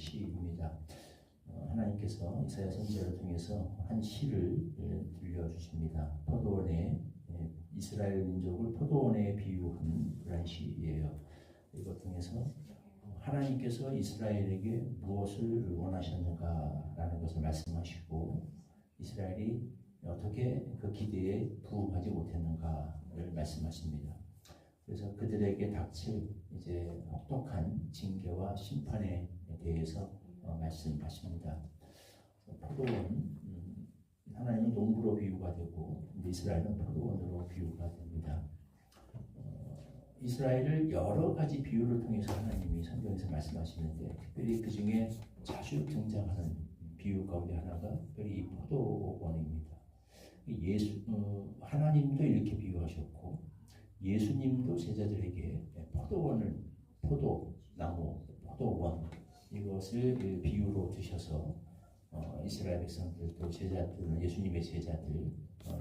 시입니다. 하나님께서 이사야 선지자를 통해서 한 시를 들려주십니다. 포도원에 이스라엘 민족을 포도원에 비유한 그런 시이에요. 이것 통해서 하나님께서 이스라엘에게 무엇을 원하셨는가라는 것을 말씀하시고 이스라엘이 어떻게 그 기대에 부응하지 못했는가를 말씀하십니다. 그래서 그들에게 닥칠 이제 혹독한 징계와 심판에 대해서 말씀하십니다. 포도원, 하나님은 농부로 비유가 되고 이스라엘은 포도원으로 비유가 됩니다. 이스라엘을 여러 가지 비유를 통해서 하나님이 성경에서 말씀하시는데 특별히 그 중에 자주 등장하는 비유 가운데 하나가 특별히 이 포도원입니다. 하나님도 이렇게 비유하셨고 예수님도 제자들에게 포도나무, 포도원 이것을 비유로 드셔서 이스라엘 백성들 또 제자들, 예수님의 제자들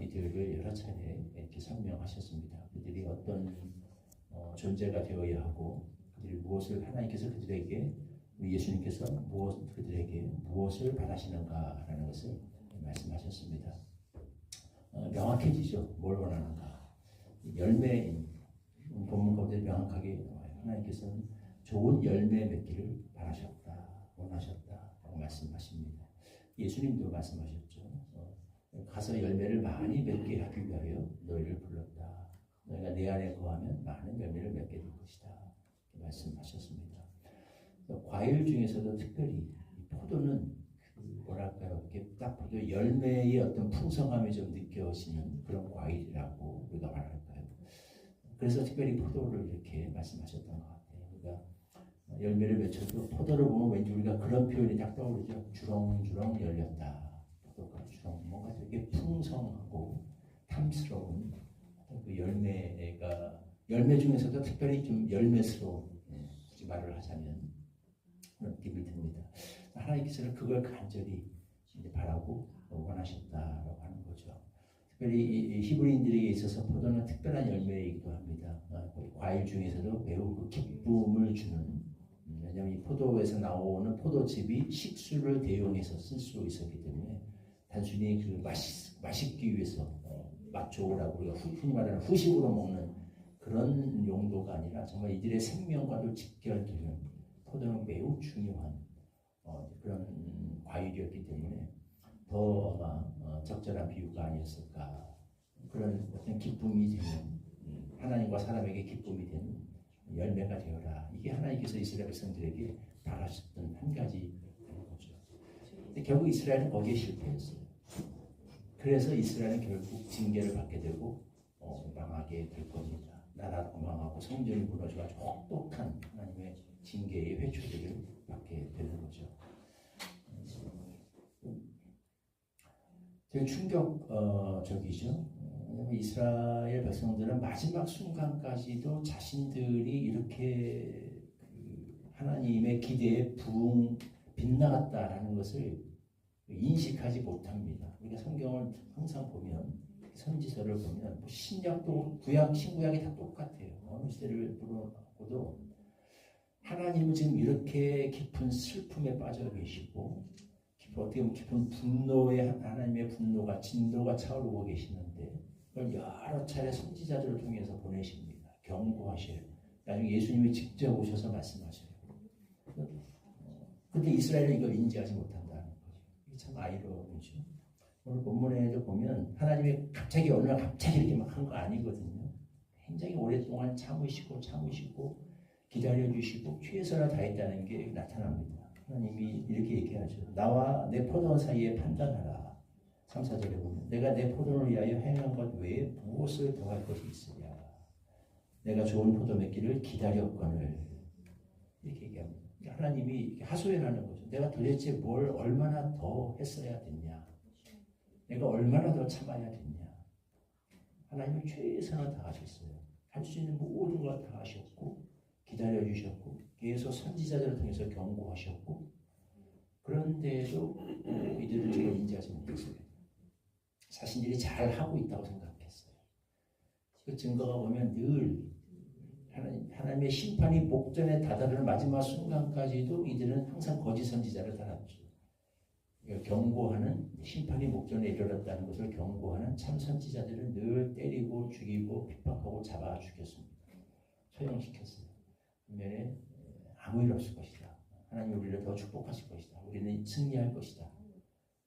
이들을 여러 차례 이렇게 설명하셨습니다. 그들이 어떤 존재가 되어야 하고 그들이 무엇을 하나님께서 그들에게 예수님께서 그들에게 무엇을 바라시는가라는 것을 말씀하셨습니다. 명확해지죠. 뭘 원하는가. 열매인 본문 가운데 명확하게 하나님께서는 좋은 열매 맺기를 바라셨다, 원하셨다라고 말씀하십니다. 예수님도 말씀하셨죠. 가서 열매를 많이 맺게 하기 위하여 너희를 불렀다. 너희가 내 안에 거하면 많은 열매를 맺게 될 것이다. 말씀하셨습니다. 과일 중에서도 특별히 포도는 뭐랄까요? 이렇게 딱 봐도 열매의 어떤 풍성함이 좀 느껴지는 그런 과일이라고 우리가 말할까요? 그래서 특별히 포도를 이렇게 말씀하셨던 것 같아요. 그러니까 열매를 맺혀도 포도를 보면 왠지 우리가 그런 표현이 딱 떠오르죠. 주렁주렁 열렸다. 포도가 주렁 뭔가 되게 풍성하고 탐스러운 그 열매 중에서도 특별히 좀 열매스러운 굳이 말을 하자면 그런 느낌이 듭니다. 하나님께서는 그걸 간절히 바라고 원하셨다라고 하는 거죠. 특별히 히브리인들에게 있어서 포도는 특별한 열매이기도 합니다. 과일 중에서도 매우 그 기쁨을 주는 왜냐하면 이 포도에서 나오는 포도즙이 식수를 대용해서 쓸 수 있었기 때문에 단순히 그 맛있기 위해서 맛 좋으라고 우리가 흔히 말하는 후식으로 먹는 그런 용도가 아니라 정말 이들의 생명과도 직결되는 포도는 매우 중요한 그런 과일이었기 때문에 더 아마 적절한 비유가 아니었을까. 그런 어떤 기쁨이 되는 하나님과 사람에게 기쁨이 되는 열매가 되어라. 이게 하나님께서 이스라엘 백성들에게 바라셨던 한 가지 거죠. 근데 결국 이스라엘은 거기에 실패했어요. 그래서 이스라엘은 결국 징계를 받게 되고 망하게 될 겁니다. 나라도 망하고 성전이 무너져가지고 혹독한 하나님의 징계의 회초리를 받게 되는 거죠. 되게 충격적이죠. 왜냐하면 이스라엘 백성들은 마지막 순간까지도 자신들이 이렇게 하나님의 기대에 빗나갔다라는 것을 인식하지 못합니다. 우리가 성경을 항상 보면 선지서를 보면 뭐 신약도 구약, 신구약이 다 똑같아요. 어느 시대를 보고도 하나님은 지금 이렇게 깊은 슬픔에 빠져 계시고 어떻게 보면 깊은 분노에 하나님의 분노가 진노가 차오르고 계시는데 그걸 여러 차례 선지자들을 통해서 보내십니다. 경고하셔요. 나중에 예수님이 직접 오셔서 말씀하셔요. 근데 이스라엘은 이걸 인지하지 못한다는 거죠. 이게 참 아이러니죠. 오늘 본문에도 보면 하나님이 갑자기 어느 날 갑자기 이렇게 막 한 거 아니거든요. 굉장히 오랫동안 참으시고 기다려주시고 최선을 다했다는 게 나타납니다. 하나님이 이렇게 얘기하죠. 나와 내 포도원 사이에 판단하라. 3, 4절에 보면 내가 내 포도원을 위하여 행한 것 외에 무엇을 더할 것이 있으랴. 내가 좋은 포도 맺기를 기다렸거늘. 이렇게 얘기합니다. 하나님이 하소연을 하는 거죠. 내가 도대체 뭘 얼마나 더 했어야 됐냐. 내가 얼마나 더 참아야 됐냐. 하나님은 최선을 다하셨어요. 할 수 있는 모든 걸 다 하셨고 기다려주셨고 계속 선지자들을 통해서 경고하셨고 그런데도 이들을 인지하지 못했어요. 자신들이 잘하고 있다고 생각했어요. 그 증거가 보면 늘 하나님의 심판이 목전에 다다르는 마지막 순간까지도 이들은 항상 거짓 선지자를 달았죠. 경고하는 심판이 목전에 이르렀다는 것을 경고하는 참 선지자들은 늘 때리고 죽이고 핍박하고 잡아 죽였습니다. 처형시켰어요. 반면에 아무 일 없을 것이다. 하나님 우리를 더 축복하실 것이다. 우리는 승리할 것이다.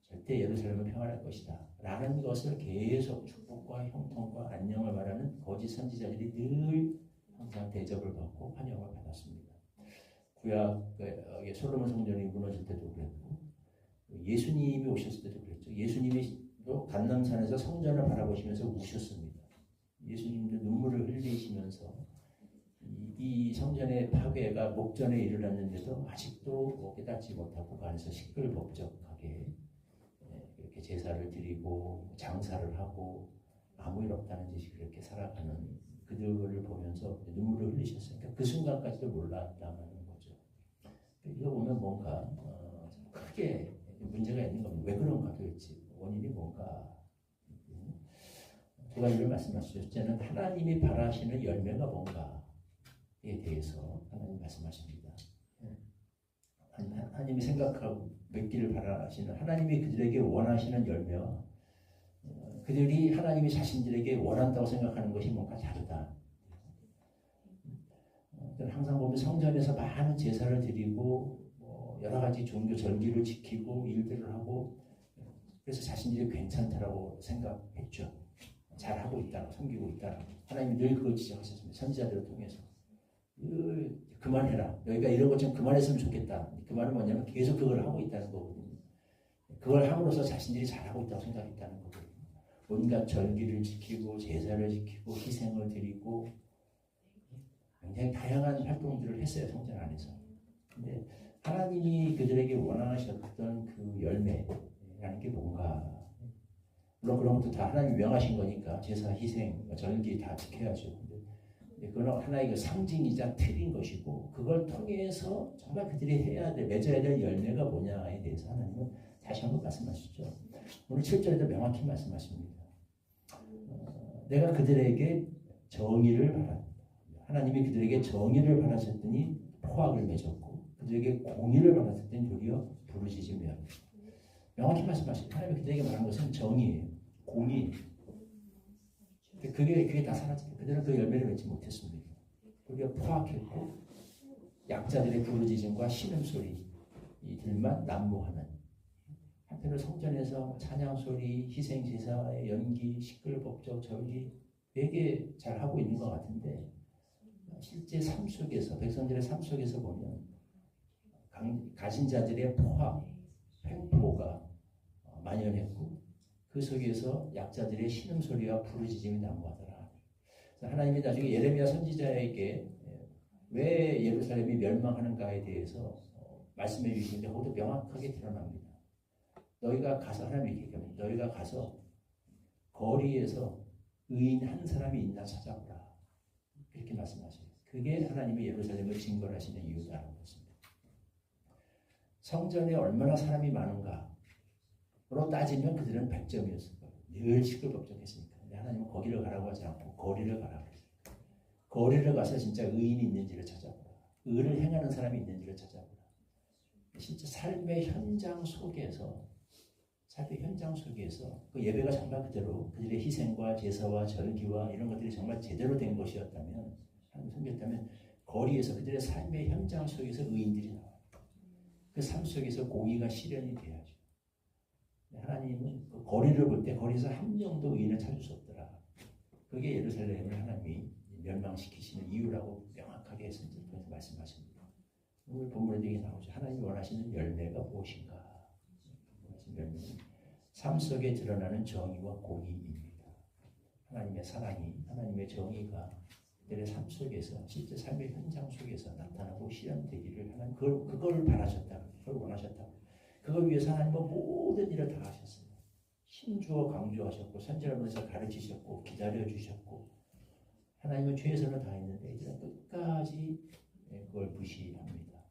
절대 예루살렘은 평안할 것이다. 라는 것을 계속 축복과 형통과 안녕을 말하는 거짓 선지자들이 늘 항상 대접을 받고 환영을 받았습니다. 구약 솔로몬 성전이 무너질 때도 그랬고 예수님이 오셨을 때도 그랬죠. 예수님이 감람산에서 성전을 바라보시면서 우셨습니다. 예수님도 눈물을 흘리시면서 이 성전의 파괴가 목전에 이르렀는데도 아직도 깨닫지 못하고 그 안에서 시끌벅적하게 이렇게 제사를 드리고 장사를 하고 아무 일 없다는 듯이 그렇게 살아가는 그들을 보면서 눈물을 흘리셨으니까 그 순간까지도 몰랐다는 거죠. 이거 보면 뭔가 크게 문제가 있는 겁니다. 왜 그런가 도대체 원인이 뭔가. 두 가지를 말씀하시죠. 첫째는 하나님이 바라시는 열매가 뭔가에 대해서 하나님 말씀하십니다. 하나님이 생각하고 맺기를 바라시는 하나님이 그들에게 원하시는 열매와 그들이 하나님이 자신들에게 원한다고 생각하는 것이 뭔가 다르다. 항상 보면 성전에서 많은 제사를 드리고 여러 가지 종교 절기를 지키고 일들을 하고 그래서 자신들이 괜찮다라고 생각했죠. 잘하고 있다고 섬기고 있다라고. 하나님이 늘 그걸 지적하셨습니다. 선지자들을 통해서. 그만해라. 너희가 이런 것 좀 그만했으면 좋겠다. 그 말은 뭐냐면 계속 그걸 하고 있다는 거거든요. 그걸 함으로써 자신들이 잘하고 있다고 생각했다는 거거든요. 온갖 절기를 지키고 제사를 지키고 희생을 드리고 굉장히 다양한 활동들을 했어요. 성전 안에서. 근데 하나님이 그들에게 원하셨던 그 열매라는 게 뭔가. 물론 그런 것도 다 하나님이 명하신 거니까 제사, 희생, 절기 다 지켜야죠. 근데 그건 하나의 그 상징이자 틀인 것이고 그걸 통해서 정말 그들이 해야 될, 맺어야 될 열매가 뭐냐에 대해서 하나님은 다시 한번 말씀하시죠. 오늘 7절에도 명확히 말씀하십니다. 내가 그들에게 정의를 바란다. 하나님이 그들에게 정의를 바라셨더니 포악을 맺었고 그들에게 공의를 바라셨더니 도리어 부르짖으며 명확히 말씀하십니다. 하나님이 그들에게 말한 것은 정의예요. 공의. 그게 다 사라집니다. 그들은 그 열매를 맺지 못했습니다. 도리어 포악했고 약자들의 부르짖음과 신음소리들만 난무하는 한편으로 성전에서 찬양소리, 희생제사의 연기, 시끌벅적 절기 되게 잘하고 있는 것 같은데 실제 삶 속에서 백성들의 삶 속에서 보면 가진 자들의 포악, 횡포가 만연했고 그 속에서 약자들의 신음소리와 부르짖음이 난무하더라. 하나님이 나중에 예레미야 선지자에게 왜 예루살렘이 멸망하는가에 대해서 말씀해 주시는데 거기도 명확하게 드러납니다. 너희가 가서 하나님이 얘기합니다. 너희가 가서 거리에서 의인 한 사람이 있나 찾아보라. 그렇게 말씀하셔요. 그게 하나님의 예루살렘을 징벌하시는 이유다라고 했습니다. 성전에 얼마나 사람이 많은가로 따지면 그들은 100점이었을 거예요. 늘 시끌벅적했으니까. 근데 하나님은 거기를 가라고 하지 않고 거리를 가라고 했어요. 거리를 가서 진짜 의인이 있는지를 찾아보라. 의를 행하는 사람이 있는지를 찾아보라. 진짜 삶의 현장 속에서 그 예배가 정말 그대로 그들의 희생과 제사와 절기와 이런 것들이 정말 제대로 된 것이었다면 하나님 섬겼다면 거리에서 그들의 삶의 현장 속에서 의인들이 나와요. 그 삶 속에서 공의가 실현이 돼야죠. 하나님은 그 거리를 볼 때 거리에서 한 명도 의인을 찾을 수 없더라. 그게 예루살렘을 하나님이 멸망시키시는 이유라고 명확하게 선지를 통해서 말씀하십니다. 오늘 본문에 되게 나오죠. 하나님이 원하시는 열매가 무엇인가? 원하시는 열매는 삶 속에 드러나는 정의와 공의입니다. 하나님의 사랑이, 하나님의 정의가 그들의 삶 속에서 실제 삶의 현장 속에서 나타나고 실현되기를 하나님 그걸 바라셨다. 그걸 원하셨다. 그걸 위해서 하나님은 모든 일을 다 하셨어요. 힘주어 강조하셨고 선지자로서 가르치셨고 기다려주셨고 하나님은 최선을 다했는데 이들은 끝까지 그걸 무시합니다.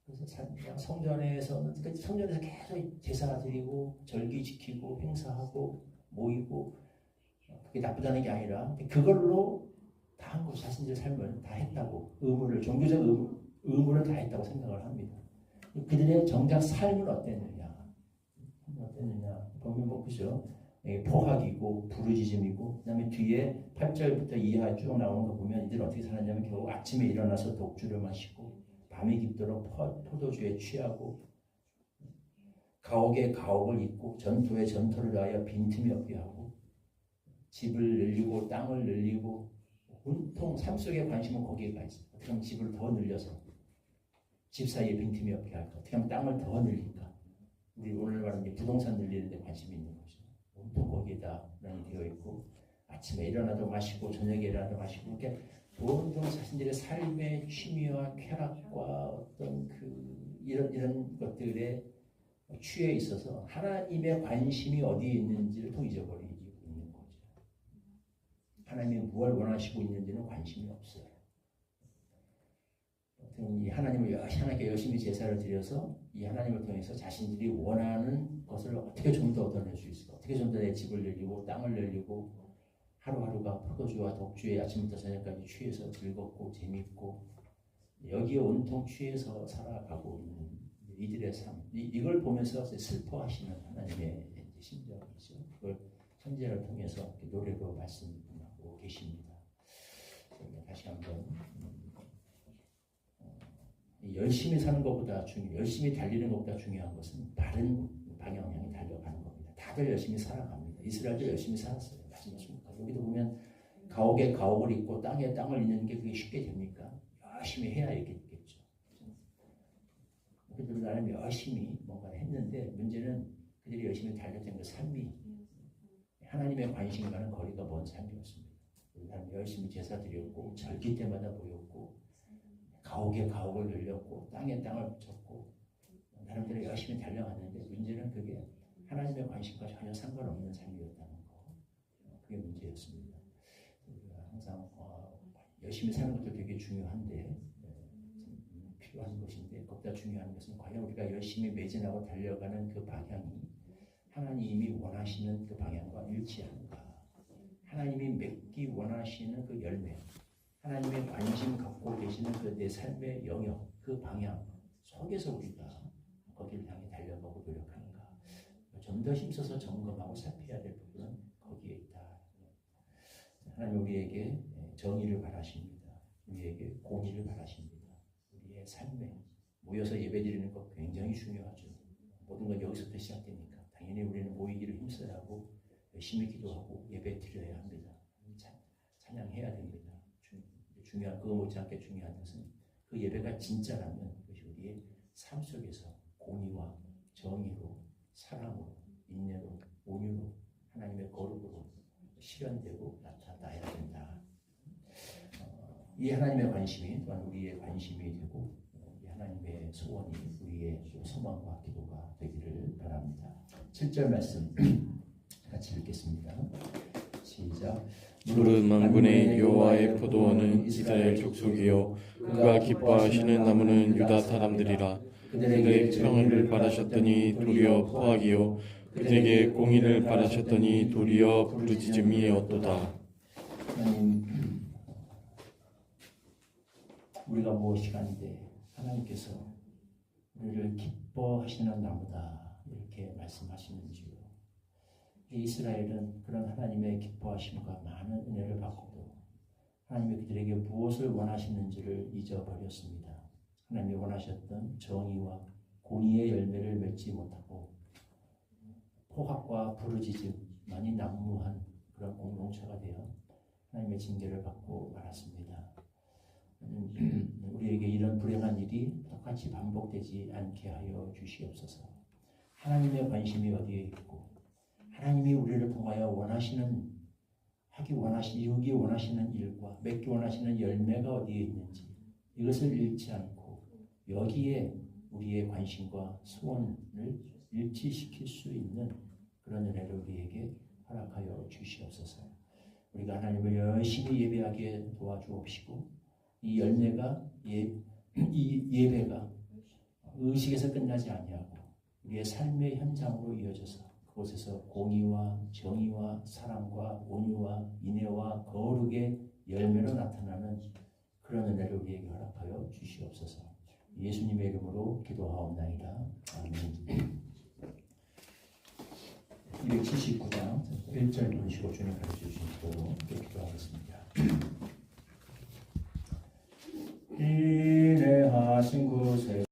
그래서 그냥 성전에서 계속 제사 드리고 절기 지키고 행사하고 모이고 그게 나쁘다는 게 아니라 그걸로 다 한 것, 자신들의 삶을 다 했다고, 종교적 의무를 다 했다고 생각을 합니다. 그들의 정작 삶은 어땠느냐? 보면 보죠. 포학이고 부르짖음이고, 그다음에 뒤에 8절부터 이하 쭉 나오는 거 보면 이들 어떻게 살았냐면 결국 아침에 일어나서 독주를 마시고 밤이 깊도록 포도주에 취하고 가옥에 가옥을 잇고 전투에 전투를 다하여 빈틈이 없게 하고 집을 늘리고 땅을 늘리고 온통 삶 속의 관심은 거기에 가 있어요. 어떻게 하면 집을 더 늘려서 집 사이에 빈틈이 없게 할까? 어떻게 하면 땅을 더 늘릴까? 우리 오늘 말하는 부동산 늘리는 데 관심이 있는 거죠. 온통 거기에다 되어 있고 아침에 일어나도 마시고 저녁에 일어나도 마시고 이렇게 온통 자신들의 삶의 취미와 쾌락과 어떤 이런 것들에 취해 있어서 하나님의 관심이 어디에 있는지를 또 잊어버리고 있는 거죠. 하나님이 무엇을 원하시고 있는지는 관심이 없어요. 이 하나님께 열심히 제사를 드려서 이 하나님을 통해서 자신들이 원하는 것을 어떻게 좀 더 얻어낼 수 있을까? 어떻게 좀 더 내 집을 늘리고 땅을 늘리고 하루하루가 포도주와 독주에 아침부터 저녁까지 취해서 즐겁고 재밌고 여기에 온통 취해서 살아가고 있는 이들의 삶, 이걸 보면서 슬퍼하시는 하나님의 심정이죠. 그걸 선지자를 통해서 노래로 말씀하고 계십니다. 다시 한번 열심히 사는 것보다 열심히 달리는 것보다 중요한 것은 바른 방향에 달려가는 겁니다. 다들 열심히 살아갑니다. 이스라엘도 열심히 살았어요. 맞습니까? 여기도 보면 가옥에 가옥을 잇고 땅에 땅을 잇는 게 그게 쉽게 됩니까? 열심히 해야 이겠죠. 그들도 나름 열심히 뭔가를 했는데 문제는 그들이 열심히 달렸던 그 삶이 하나님의 관심과는 거리가 먼 삶이었습니다. 나름 열심히 제사 드렸고 절기 때마다 모였고 가옥에 가옥을 늘렸고 땅에 땅을 붙였고 나름대로 열심히 달려갔는데 문제는 그게 하나님의 관심과 전혀 상관없는 삶이었다는 거. 그게 문제였습니다. 항상 열심히 사는 것도 되게 중요한데 필요한 것인데 그보다 중요한 것은 과연 우리가 열심히 매진하고 달려가는 그 방향이 하나님이 원하시는 그 방향과 일치하는가? 하나님이 맺기 원하시는 그 열매, 하나님의 관심 갖고 계시는 그 내 삶의 영역, 그 방향 속에서 우리가 거기를 향해 달려가고 노력하는가? 좀 더 힘써서 점검하고 살펴야 될 부분은 거기에 있다. 하나님 우리에게 정의를 바라십니다. 우리에게 공의를 바라십니다. 우리의 삶에 모여서 예배드리는 것 굉장히 중요하죠. 모든 건 여기서부터 시작되니까 당연히 우리는 모이기를 힘써야 하고 열심히 기도하고 예배 드려야 합니다. 찬양해야 됩니다. 중요한 그거 못지않게 중요한 것은 그 예배가 진짜라면 그것이 우리의 삶 속에서 공의와 정의로 사랑으로 인내로 온유로 하나님의 거룩으로 실현되고 나타나야 된다. 이 하나님의 관심이 또한 우리의 관심이 되고 이 하나님의 소원이 우리의 소망과 기도가 되기를 바랍니다. 7절 말씀 같이 읽겠습니다. 시작. 무릇 만군의 여호와의 포도원은 이스라엘 족속이요 그가 기뻐하시는 나무는 유다 사람들이라. 그들에게 평안을 바라셨더니 도리어 포악이요 그들에게 공의를 바라셨더니 도리어 부르짖음이었도다. 하나님, 우리가 무엇이간데 하나님께서 우리를 기뻐하시는 나무다 이렇게 말씀하시는지요. 이스라엘은 그런 하나님의 기뻐하심과 많은 은혜를 받고도 하나님이 그들에게 무엇을 원하시는지를 잊어버렸습니다. 하나님이 원하셨던 정의와 공의의 열매를 맺지 못하고 포악과 부르짖음만이 난무한 그런 공동체가 되어 하나님의 징계를 받고 말았습니다. 우리에게 이런 불행한 일이 똑같이 반복되지 않게 하여 주시옵소서. 하나님의 관심이 어디에 있고 하나님이 우리를 통하여 이루기 원하시는 일과 맺기 원하시는 열매가 어디에 있는지 이것을 잃지 않고 여기에 우리의 관심과 소원을 일치시킬 수 있는 그런 은혜를 우리에게 허락하여 주시옵소서. 우리가 하나님을 열심히 예배하게 도와주옵시고 이 열매가 이 예배가 의식에서 끝나지 아니하고 우리의 삶의 현장으로 이어져서 그곳에서 공의와 정의와 사랑과 온유와 인애와 거룩의 열매로 나타나는 그런 은혜를 우리에게 허락하여 주시옵소서. 예수님의 이름으로 기도하옵나이다. 아멘. 279장 1절 보시고 주님 가르쳐 주신 기도로 기도하겠습니다. 인내하신 곳에